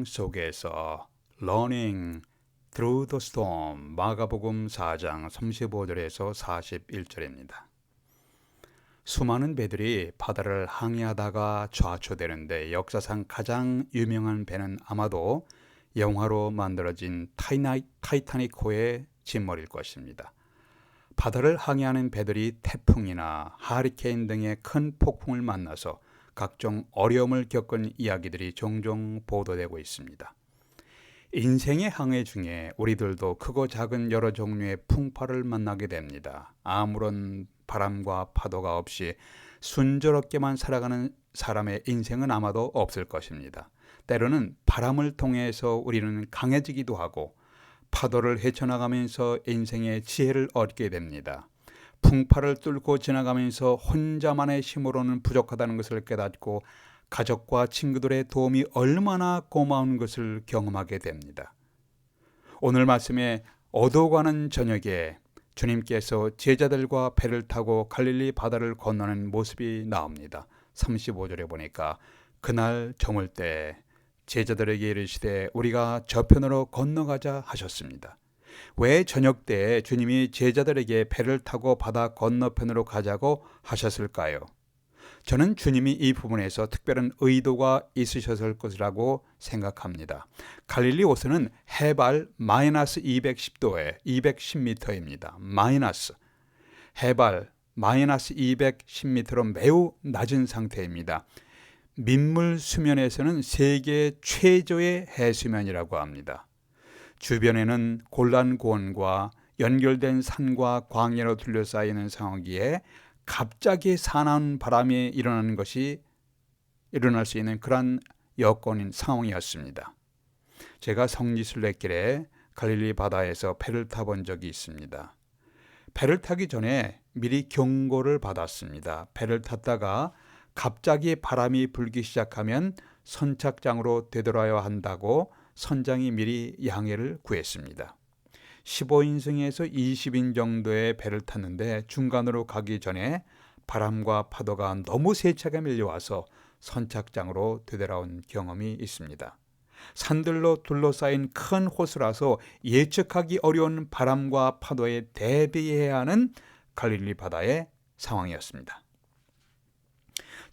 풍랑 속에서 Running Through the Storm, 마가복음 4장 35절에서 41절입니다. 수많은 배들이 바다를 항해하다가 좌초되는데 역사상 가장 유명한 배는 아마도 영화로 만들어진 타이타닉호의 침몰일 것입니다. 바다를 항해하는 배들이 태풍이나 하리케인 등의 큰 폭풍을 만나서 각종 어려움을 겪은 이야기들이 종종 보도되고 있습니다. 인생의 항해 중에 우리들도 크고 작은 여러 종류의 풍파를 만나게 됩니다. 아무런 바람과 파도가 없이 순조롭게만 살아가는 사람의 인생은 아마도 없을 것입니다. 때로는 바람을 통해서 우리는 강해지기도 하고 파도를 헤쳐나가면서 인생의 지혜를 얻게 됩니다. 풍파를 뚫고 지나가면서 혼자만의 힘으로는 부족하다는 것을 깨닫고 가족과 친구들의 도움이 얼마나 고마운 것을 경험하게 됩니다. 오늘 말씀에 어두워가는 저녁에 주님께서 제자들과 배를 타고 갈릴리 바다를 건너는 모습이 나옵니다. 35절에 보니까 그날 저물 때 제자들에게 이르시되 우리가 저편으로 건너가자 하셨습니다. 왜 저녁 때 주님이 제자들에게 배를 타고 바다 건너편으로 가자고 하셨을까요? 저는 주님이 이 부분에서 특별한 의도가 있으셨을 것이라고 생각합니다. 갈릴리 호수는 해발 마이너스 210도에 210m입니다. 해발 마이너스 210m로 매우 낮은 상태입니다. 민물 수면에서는 세계 최저의 해수면이라고 합니다. 주변에는 골란고원과 연결된 산과 광야로 둘러싸이는 상황이기에 갑자기 사나운 바람이 일어날 수 있는 그런 여건인 상황이었습니다. 제가 성지순례길에 갈릴리 바다에서 배를 타본 적이 있습니다. 배를 타기 전에 미리 경고를 받았습니다. 배를 탔다가 갑자기 바람이 불기 시작하면 선착장으로 되돌아야 한다고 선장이 미리 양해를 구했습니다. 15인승에서 20인 정도의 배를 탔는데 중간으로 가기 전에 바람과 파도가 너무 세차게 밀려와서 선착장으로 되돌아온 경험이 있습니다. 산들로 둘러싸인 큰 호수라서 예측하기 어려운 바람과 파도에 대비해야 하는 갈릴리 바다의 상황이었습니다.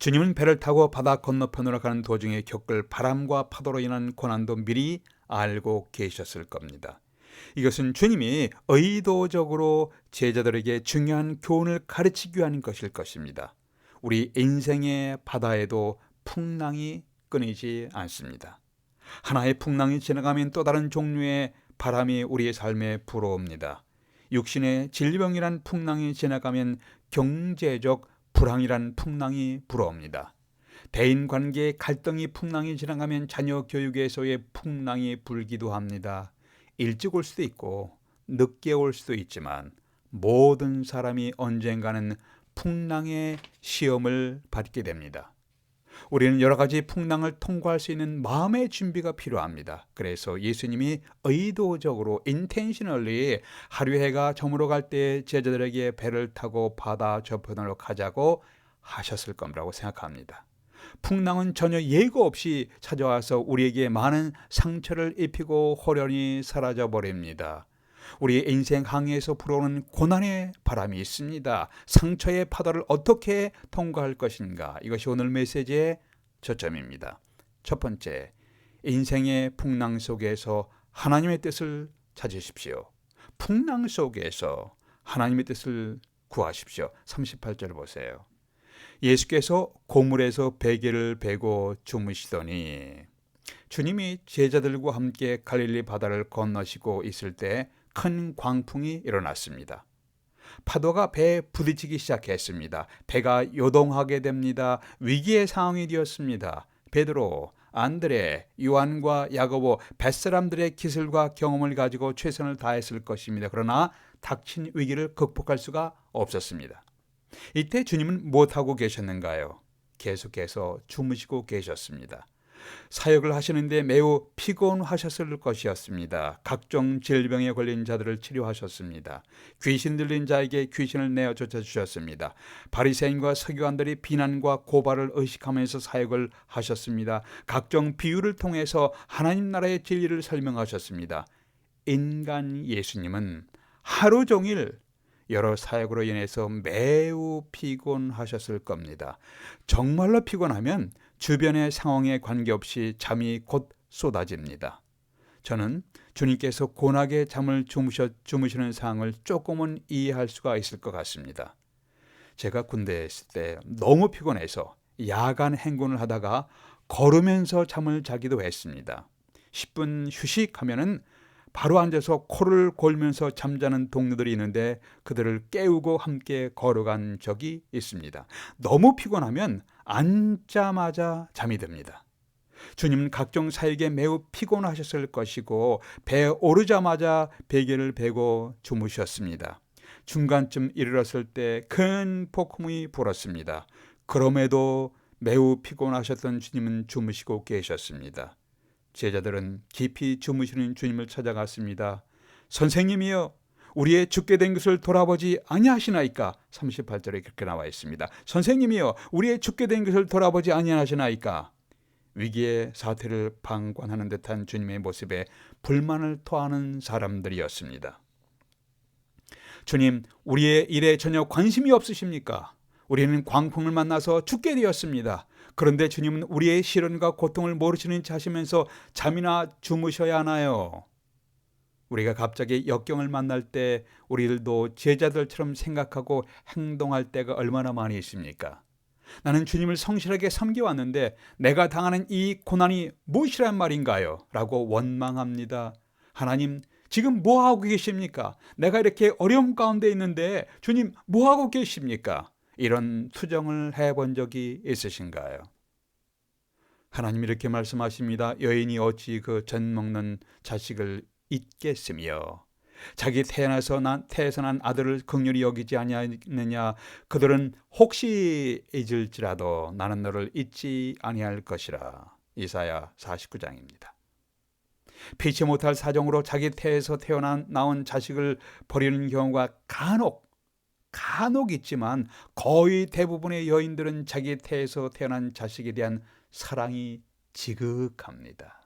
주님은 배를 타고 바다 건너편으로 가는 도중에 겪을 바람과 파도로 인한 고난도 미리 알고 계셨을 겁니다. 이것은 주님이 의도적으로 제자들에게 중요한 교훈을 가르치기 위한 것일 것입니다. 우리 인생의 바다에도 풍랑이 끊이지 않습니다. 하나의 풍랑이 지나가면 또 다른 종류의 바람이 우리의 삶에 불어옵니다. 육신의 질병이란 풍랑이 지나가면 경제적 불황이란 풍랑이 불어옵니다. 대인관계의 갈등이 풍랑이 지나가면 자녀 교육에서의 풍랑이 불기도 합니다. 일찍 올 수도 있고 늦게 올 수도 있지만 모든 사람이 언젠가는 풍랑의 시험을 받게 됩니다. 우리는 여러 가지 풍랑을 통과할 수 있는 마음의 준비가 필요합니다. 그래서 예수님이 의도적으로 intentionally 하루 해가 저물어 갈 때 제자들에게 배를 타고 바다 저편으로 가자고 하셨을 거라고 생각합니다. 풍랑은 전혀 예고 없이 찾아와서 우리에게 많은 상처를 입히고 홀연히 사라져 버립니다. 우리의 인생 항해에서 불어오는 고난의 바람이 있습니다. 상처의 파도를 어떻게 통과할 것인가? 이것이 오늘 메시지의 초점입니다. 첫 번째, 인생의 풍랑 속에서 하나님의 뜻을 찾으십시오. 풍랑 속에서 하나님의 뜻을 구하십시오. 38절 보세요. 예수께서 고물에서 베개를 베고 주무시더니 주님이 제자들과 함께 갈릴리 바다를 건너시고 있을 때 큰 광풍이 일어났습니다. 파도가 배에 부딪히기 시작했습니다. 배가 요동하게 됩니다. 위기의 상황이 되었습니다. 베드로, 안드레, 요한과 야고보 뱃사람들의 기술과 경험을 가지고 최선을 다했을 것입니다. 그러나 닥친 위기를 극복할 수가 없었습니다. 이때 주님은 무엇하고 계셨는가요? 계속해서 주무시고 계셨습니다. 사역을 하시는데 매우 피곤하셨을 것이었습니다. 각종 질병에 걸린 자들을 치료하셨습니다. 귀신 들린 자에게 귀신을 내어 쫓아주셨습니다. 바리새인과 서기관들이 비난과 고발을 의식하면서 사역을 하셨습니다. 각종 비유를 통해서 하나님 나라의 진리를 설명하셨습니다. 인간 예수님은 하루 종일 여러 사역으로 인해서 매우 피곤하셨을 겁니다. 정말로 피곤하면 주변의 상황에 관계없이 잠이 곧 쏟아집니다. 저는 주님께서 고나게 잠을 주무시는 상황을 조금은 이해할 수가 있을 것 같습니다. 제가 군대에 있을 때 너무 피곤해서 야간 행군을 하다가 걸으면서 잠을 자기도 했습니다. 10분 휴식하면은 바로 앉아서 코를 골면서 잠자는 동료들이 있는데 그들을 깨우고 함께 걸어간 적이 있습니다. 너무 피곤하면 앉자마자 잠이 듭니다. 주님은 각종 사역에 매우 피곤하셨을 것이고 배에 오르자마자 베개를 베고 주무셨습니다. 중간쯤 이르렀을 때 큰 폭풍이 불었습니다. 그럼에도 매우 피곤하셨던 주님은 주무시고 계셨습니다. 제자들은 깊이 주무시는 주님을 찾아갔습니다. 선생님이여, 우리의 죽게 된 것을 돌아보지 아니하시나이까? 38절에 그렇게 나와 있습니다. 선생님이여, 우리의 죽게 된 것을 돌아보지 아니하시나이까? 위기의 사태를 방관하는 듯한 주님의 모습에 불만을 토하는 사람들이었습니다. 주님, 우리의 일에 전혀 관심이 없으십니까? 우리는 광풍을 만나서 죽게 되었습니다. 그런데 주님은 우리의 시련과 고통을 모르시는 체 하시면서 잠이나 주무셔야 하나요? 우리가 갑자기 역경을 만날 때 우리들도 제자들처럼 생각하고 행동할 때가 얼마나 많이 있습니까? 나는 주님을 성실하게 섬겨왔는데 내가 당하는 이 고난이 무엇이란 말인가요? 라고 원망합니다. 하나님, 지금 뭐하고 계십니까? 내가 이렇게 어려움 가운데 있는데 주님 뭐하고 계십니까? 이런 투정을 해본 적이 있으신가요? 하나님 이렇게 말씀하십니다. 여인이 어찌 그 젖 먹는 자식을 잊겠으며 자기 태에서 난 아들을 긍휼히 여기지 아니하느냐. 그들은 혹시 잊을지라도 나는 너를 잊지 아니할 것이라. 이사야 49장입니다. 피치 못할 사정으로 자기 태에서 나온 자식을 버리는 경우가 간혹 있지만 거의 대부분의 여인들은 자기 태에서 태어난 자식에 대한 사랑이 지극합니다.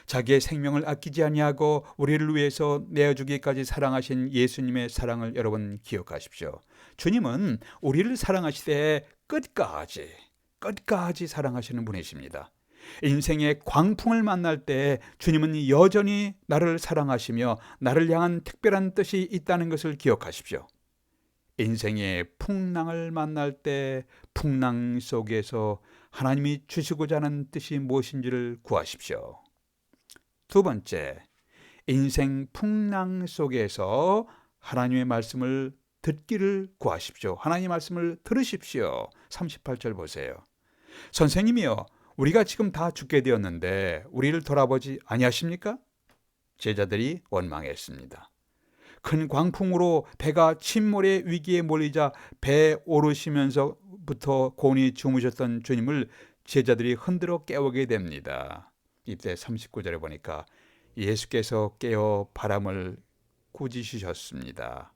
자기의 생명을 아끼지 아니하고 우리를 위해서 내어주기까지 사랑하신 예수님의 사랑을 여러분 기억하십시오. 주님은 우리를 사랑하시되 끝까지 사랑하시는 분이십니다. 인생의 광풍을 만날 때 주님은 여전히 나를 사랑하시며 나를 향한 특별한 뜻이 있다는 것을 기억하십시오. 인생의 풍랑을 만날 때 풍랑 속에서 하나님이 주시고자 하는 뜻이 무엇인지를 구하십시오. 두 번째, 인생 풍랑 속에서 하나님의 말씀을 듣기를 구하십시오. 하나님의 말씀을 들으십시오. 38절 보세요. 선생님이여, 우리가 지금 다 죽게 되었는데 우리를 돌아보지 아니하십니까? 제자들이 원망했습니다. 큰 광풍으로 배가 침몰의 위기에 몰리자 배에 오르시면서부터 곤히 주무셨던 주님을 제자들이 흔들어 깨우게 됩니다. 이때 39절에 보니까 예수께서 깨어 바람을 꾸짖으셨습니다.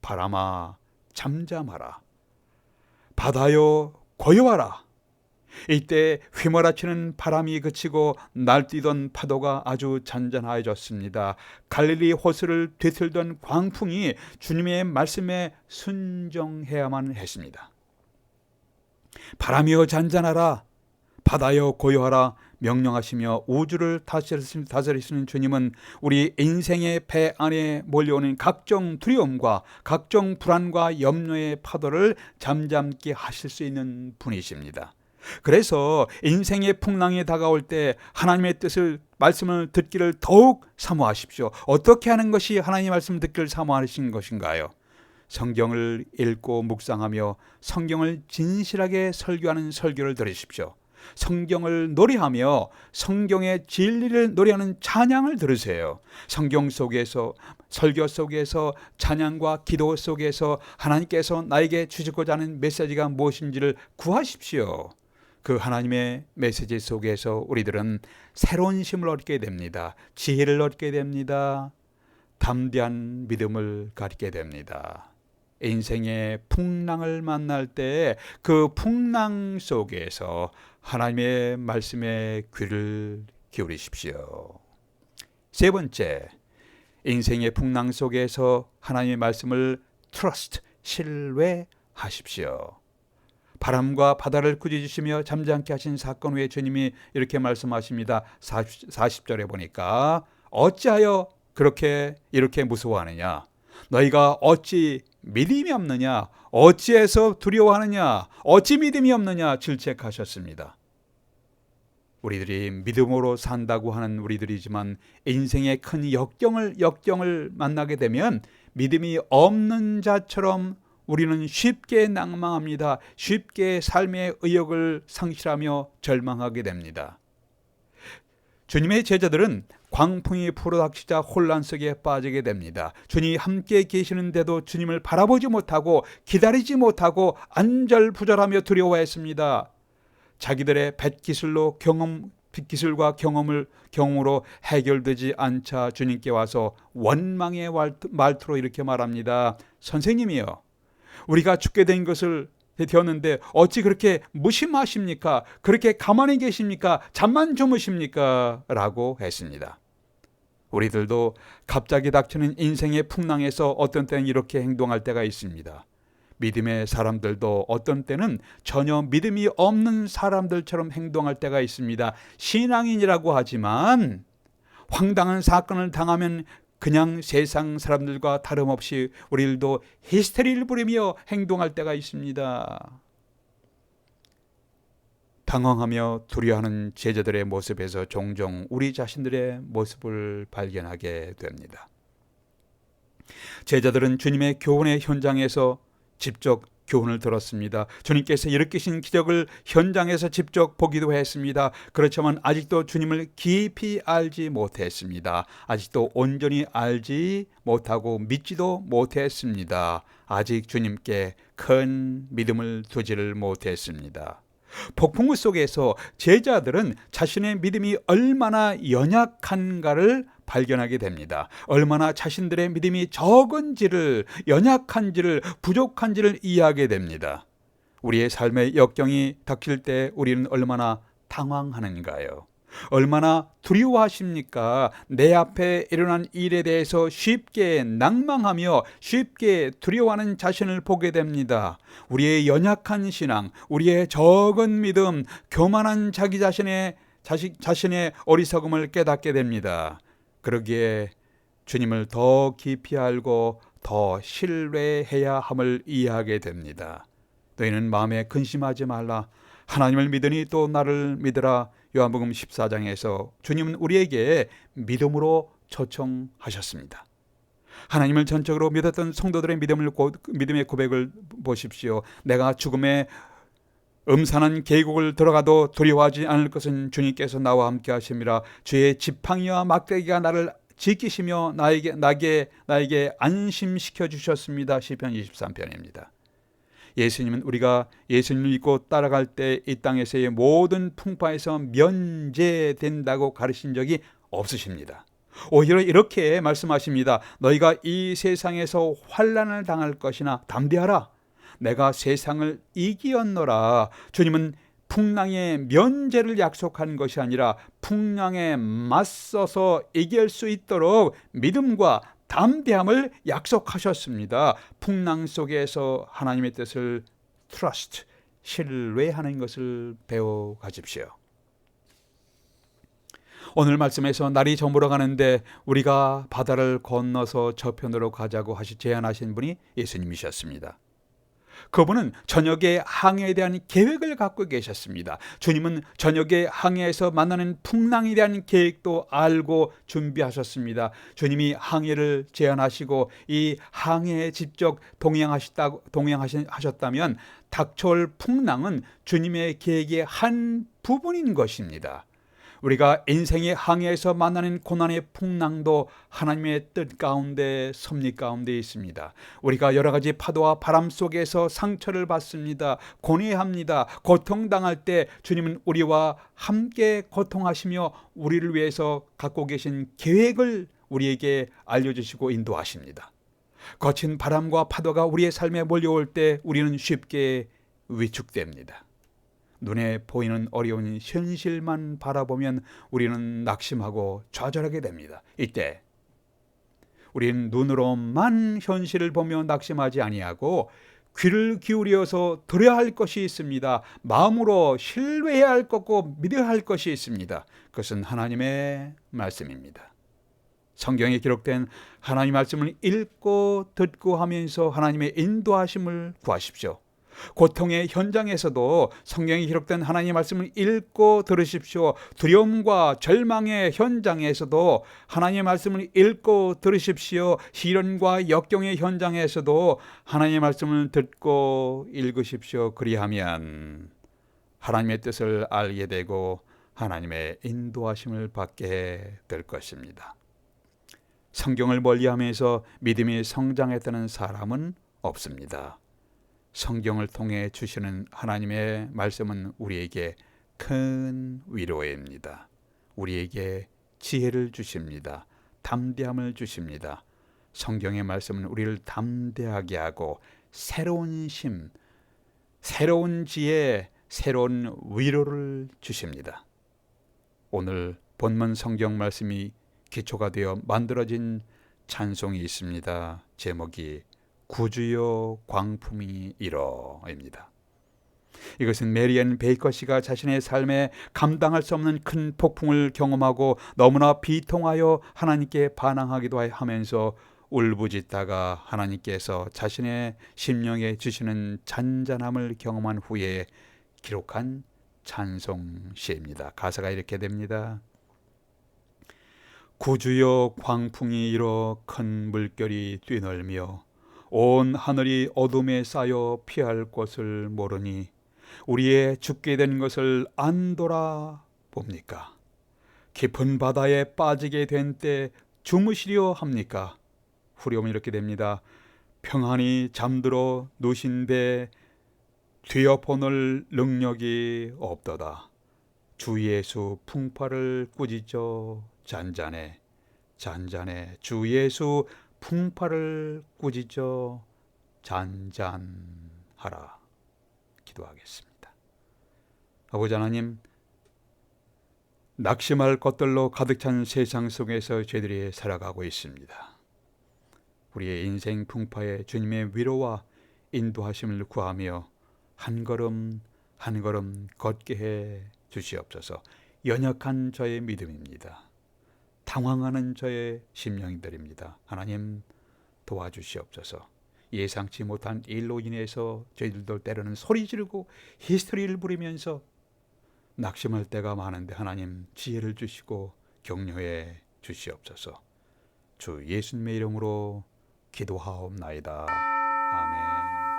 바람아 잠잠하라. 바다여 고요하라. 이때 휘몰아치는 바람이 그치고 날뛰던 파도가 아주 잔잔해졌습니다. 갈릴리 호수를 뒤틀던 광풍이 주님의 말씀에 순종해야만 했습니다. 바람이여 잔잔하라, 바다여 고요하라 명령하시며 우주를 다스리시는 주님은 우리 인생의 배 안에 몰려오는 각종 두려움과 각종 불안과 염려의 파도를 잠잠케 하실 수 있는 분이십니다. 그래서 인생의 풍랑이 다가올 때 하나님의 말씀을 듣기를 더욱 사모하십시오. 어떻게 하는 것이 하나님의 말씀을 듣기를 사모하신 것인가요? 성경을 읽고 묵상하며 성경을 진실하게 설교하는 설교를 들으십시오. 성경을 노래하며 성경의 진리를 노래하는 찬양을 들으세요. 성경 속에서, 설교 속에서, 찬양과 기도 속에서 하나님께서 나에게 주시고자 하는 메시지가 무엇인지를 구하십시오. 그 하나님의 메시지 속에서 우리들은 새로운 힘을 얻게 됩니다. 지혜를 얻게 됩니다. 담대한 믿음을 갖게 됩니다. 인생의 풍랑을 만날 때 그 풍랑 속에서 하나님의 말씀에 귀를 기울이십시오. 세 번째, 인생의 풍랑 속에서 하나님의 말씀을 trust, 신뢰하십시오. 바람과 바다를 꾸짖으시며 잠잠케 하신 사건 후에 주님이 이렇게 말씀하십니다. 40절에 보니까 어찌하여 이렇게 무서워하느냐? 너희가 어찌 믿음이 없느냐? 어찌해서 두려워하느냐? 어찌 믿음이 없느냐? 질책하셨습니다. 우리들이 믿음으로 산다고 하는 우리들이지만 인생의 큰 역경을 만나게 되면 믿음이 없는 자처럼 우리는 쉽게 낭망합니다. 쉽게 삶의 의욕을 상실하며 절망하게 됩니다. 주님의 제자들은 광풍이 불어닥치자 혼란 속에 빠지게 됩니다. 주님이 함께 계시는데도 주님을 바라보지 못하고 기다리지 못하고 안절부절하며 두려워했습니다. 자기들의 빗기술과 경험으로 해결되지 않자 주님께 와서 원망의 말투로 이렇게 말합니다. 선생님이여, 우리가 죽게 된 것을 되었는데 어찌 그렇게 무심하십니까? 그렇게 가만히 계십니까? 잠만 주무십니까? 라고 했습니다. 우리들도 갑자기 닥치는 인생의 풍랑에서 어떤 때는 이렇게 행동할 때가 있습니다. 믿음의 사람들도 어떤 때는 전혀 믿음이 없는 사람들처럼 행동할 때가 있습니다. 신앙인이라고 하지만 황당한 사건을 당하면 그냥 세상 사람들과 다름없이 우리들도 히스테리를 부리며 행동할 때가 있습니다. 당황하며 두려워하는 제자들의 모습에서 종종 우리 자신들의 모습을 발견하게 됩니다. 제자들은 주님의 교훈의 현장에서 직접 교훈을 들었습니다. 주님께서 일으키신 기적을 현장에서 직접 보기도 했습니다. 그렇지만 아직도 주님을 깊이 알지 못했습니다. 아직도 온전히 알지 못하고 믿지도 못했습니다. 아직 주님께 큰 믿음을 두지를 못했습니다. 폭풍우 속에서 제자들은 자신의 믿음이 얼마나 연약한가를 발견하게 됩니다. 얼마나 자신들의 믿음이 적은지를, 연약한지를, 부족한지를 이해하게 됩니다. 우리의 삶의 역경이 닥칠 때 우리는 얼마나 당황하는가요? 얼마나 두려워하십니까? 내 앞에 일어난 일에 대해서 쉽게 낭망하며 쉽게 두려워하는 자신을 보게 됩니다. 우리의 연약한 신앙, 우리의 적은 믿음, 교만한 자기 자신의 어리석음을 깨닫게 됩니다. 그러기에 주님을 더 깊이 알고 더 신뢰해야 함을 이해하게 됩니다. 너희는 마음에 근심하지 말라. 하나님을 믿으니 또 나를 믿으라. 요한복음 14장에서 주님은 우리에게 믿음으로 초청하셨습니다. 하나님을 전적으로 믿었던 성도들의 믿음의 고백을 보십시오. 내가 죽음의 음산한 계곡을 들어가도 두려워하지 않을 것은 주님께서 나와 함께 하심이라. 주의 지팡이와 막대기가 나를 지키시며 나에게 안심시켜 주셨습니다. 시편 23편입니다. 예수님은 우리가 예수님을 믿고 따라갈 때 이 땅에서의 모든 풍파에서 면제된다고 가르친 적이 없으십니다. 오히려 이렇게 말씀하십니다. 너희가 이 세상에서 환난을 당할 것이나 담대하라. 내가 세상을 이기었노라. 주님은 풍랑의 면제를 약속한 것이 아니라 풍랑에 맞서서 이길 수 있도록 믿음과 담대함을 약속하셨습니다. 풍랑 속에서 하나님의 뜻을 trust, 신뢰하는 것을 배워 가십시오. 오늘 말씀에서 날이 저물어 가는데 우리가 바다를 건너서 저편으로 가자고 제안하신 분이 예수님이셨습니다. 그분은 저녁의 항해에 대한 계획을 갖고 계셨습니다. 주님은 저녁의 항해에서 만나는 풍랑에 대한 계획도 알고 준비하셨습니다. 주님이 항해를 제안하시고 이 항해에 직접 동행하셨다면 닥쳐올 풍랑은 주님의 계획의 한 부분인 것입니다. 우리가 인생의 항해에서 만나는 고난의 풍랑도 하나님의 뜻 가운데, 섭리 가운데 있습니다. 우리가 여러 가지 파도와 바람 속에서 상처를 받습니다. 고뇌합니다. 고통당할 때 주님은 우리와 함께 고통하시며 우리를 위해서 갖고 계신 계획을 우리에게 알려주시고 인도하십니다. 거친 바람과 파도가 우리의 삶에 몰려올 때 우리는 쉽게 위축됩니다. 눈에 보이는 어려운 현실만 바라보면 우리는 낙심하고 좌절하게 됩니다. 이때 우리는 눈으로만 현실을 보며 낙심하지 아니하고 귀를 기울여서 들어야 할 것이 있습니다. 마음으로 신뢰해야 할 것고 믿어야 할 것이 있습니다. 그것은 하나님의 말씀입니다. 성경에 기록된 하나님 말씀을 읽고 듣고 하면서 하나님의 인도하심을 구하십시오. 고통의 현장에서도 성경에 기록된 하나님의 말씀을 읽고 들으십시오. 두려움과 절망의 현장에서도 하나님의 말씀을 읽고 들으십시오. 시련과 역경의 현장에서도 하나님의 말씀을 듣고 읽으십시오. 그리하면 하나님의 뜻을 알게 되고 하나님의 인도하심을 받게 될 것입니다. 성경을 멀리하면서 믿음이 성장했다는 사람은 없습니다. 성경을 통해 주시는 하나님의 말씀은 우리에게 큰 위로입니다. 우리에게 지혜를 주십니다. 담대함을 주십니다. 성경의 말씀은 우리를 담대하게 하고 새로운 힘, 새로운 지혜, 새로운 위로를 주십니다. 오늘 본문 성경 말씀이 기초가 되어 만들어진 찬송이 있습니다. 제목이 구주여 광풍이 일어입니다. 이것은 메리앤 베이커 씨가 자신의 삶에 감당할 수 없는 큰 폭풍을 경험하고 너무나 비통하여 하나님께 반항하기도 하면서 울부짖다가 하나님께서 자신의 심령에 주시는 잔잔함을 경험한 후에 기록한 찬송시입니다. 가사가 이렇게 됩니다. 구주여 광풍이 일어 큰 물결이 뛰놀며 온 하늘이 어둠에 쌓여 피할 곳을 모르니 우리의 죽게 된 것을 안 돌아봅니까? 깊은 바다에 빠지게 된 때 주무시려 합니까? 후렴이 이렇게 됩니다. 평안히 잠들어 누신 배 뒤엎어놓을 능력이 없도다. 주 예수 풍파를 꾸짖어 잔잔해 잔잔해 주 예수 풍파를 꾸짖어 잔잔하라. 기도하겠습니다. 아버지 하나님, 낙심할 것들로 가득 찬 세상 속에서 저희들이 살아가고 있습니다. 우리의 인생 풍파에 주님의 위로와 인도하심을 구하며 한 걸음 한 걸음 걷게 해 주시옵소서. 연약한 저의 믿음입니다. 당황하는 저의 심령들입니다. 하나님 도와주시옵소서. 예상치 못한 일로 인해서 저희들도 때로는 소리 지르고 히스테리를 부리면서 낙심할 때가 많은데 하나님 지혜를 주시고 격려해 주시옵소서. 주 예수님의 이름으로 기도하옵나이다. 아멘.